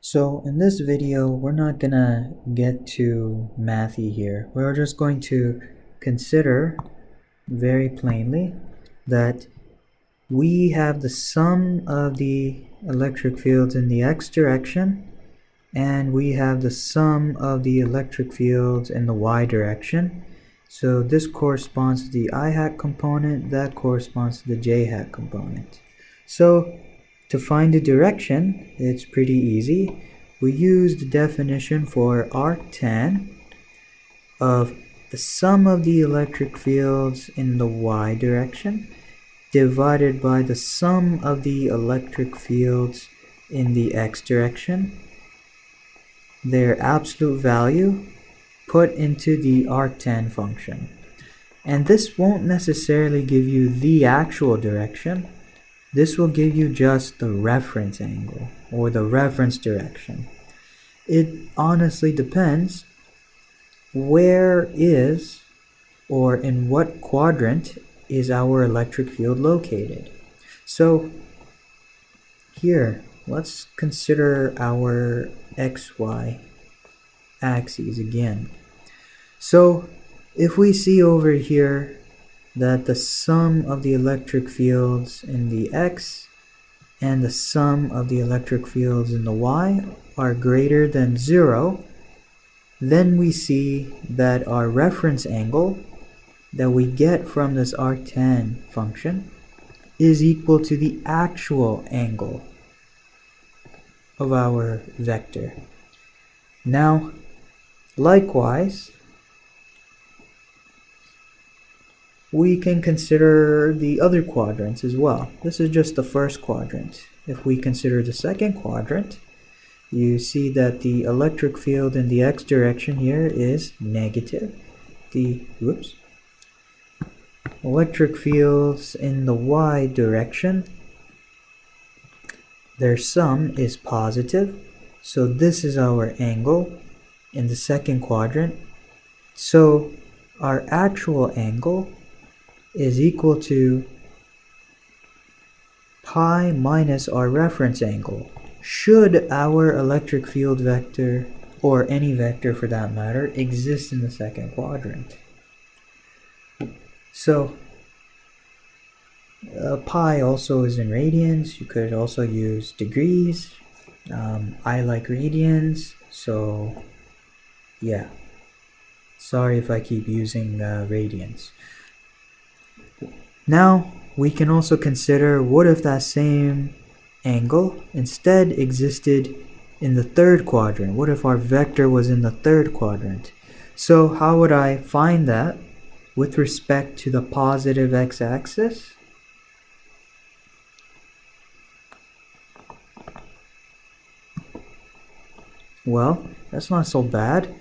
So in this video, we're not gonna get too mathy here. We're just going to consider very plainly that we have the sum of the electric fields in the x direction, and we have the sum of the electric fields in the y direction. So this corresponds to the I hat component, that corresponds to the j hat component. So to find the direction, it's pretty easy. We use the definition for arctan of the sum of the electric fields in the y direction divided by the sum of the electric fields in the x direction, their absolute value put into the arctan function. And this won't necessarily give you the actual direction. This will give you just the reference angle or the reference direction. It honestly depends where is or in what quadrant is our electric field located. So here, let's consider our xy axes again. So if we see over here that the sum of the electric fields in the x and the sum of the electric fields in the y are greater than 0, then we see that our reference angle that we get from this arctan function is equal to the actual angle of our vector. Now, likewise, we can consider the other quadrants as well. This is just the first quadrant. If we consider the second quadrant, you see that the electric field in the x direction here is negative. The electric fields in the y direction, their sum is positive. So this is our angle in the second quadrant. So our actual angle is equal to pi minus our reference angle, should our electric field vector, or any vector for that matter, exist in the second quadrant. So pi also is in radians. You could also use degrees. I like radians, so yeah. Sorry if I keep using radians. Now, we can also consider what if that same angle instead existed in the third quadrant? What if our vector was in the third quadrant? So how would I find that with respect to the positive x-axis? Well, that's not so bad.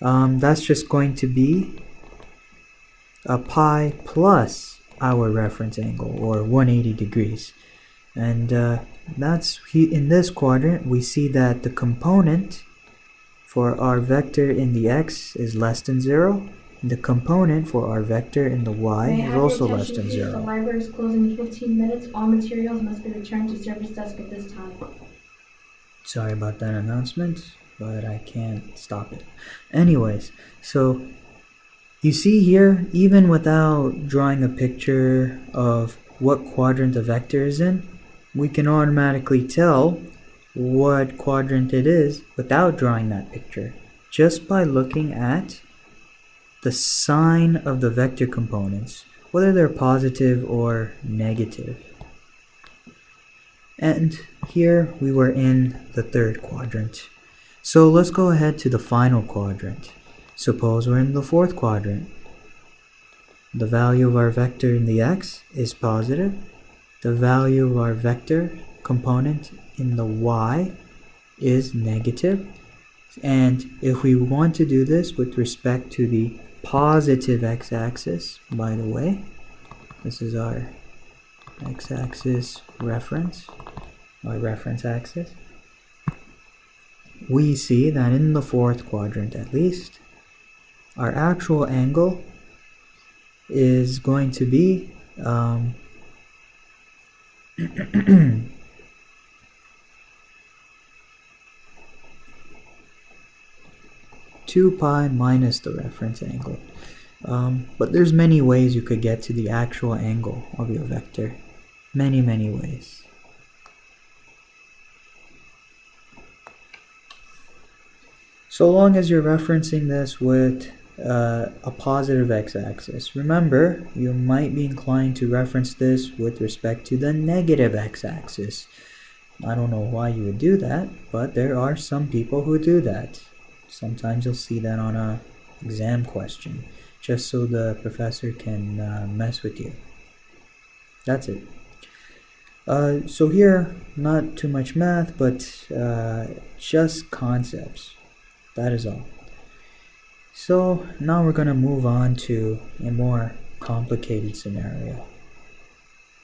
That's just going to be a pi plus our reference angle, or 180 degrees. And that's in this quadrant we see that the component for our vector in the x is less than 0. And the component for our vector in the y is also less than 0. The library is closing in 15 minutes. All materials must be returned to service desk at this time. Sorry about that announcement, but I can't stop it. Anyways, so you see here, even without drawing a picture of what quadrant the vector is in, we can automatically tell what quadrant it is without drawing that picture, just by looking at the sign of the vector components, whether they're positive or negative. And here we were in the third quadrant. So let's go ahead to the final quadrant. Suppose we're in the fourth quadrant. The value of our vector in the x is positive. The value of our vector component in the y is negative. And if we want to do this with respect to the positive x-axis, by the way, this is our x-axis reference, our reference axis, we see that in the fourth quadrant at least, our actual angle is going to be 2 pi minus the reference angle. But there's many ways you could get to the actual angle of your vector. Many ways. So long as you're referencing this with a positive x-axis. Remember, you might be inclined to reference this with respect to the negative x-axis. I don't know why you would do that, but there are some people who do that. Sometimes you'll see that on a exam question, just so the professor can mess with you. That's it. So here, not too much math, but just concepts. That is all. So now we're going to move on to a more complicated scenario.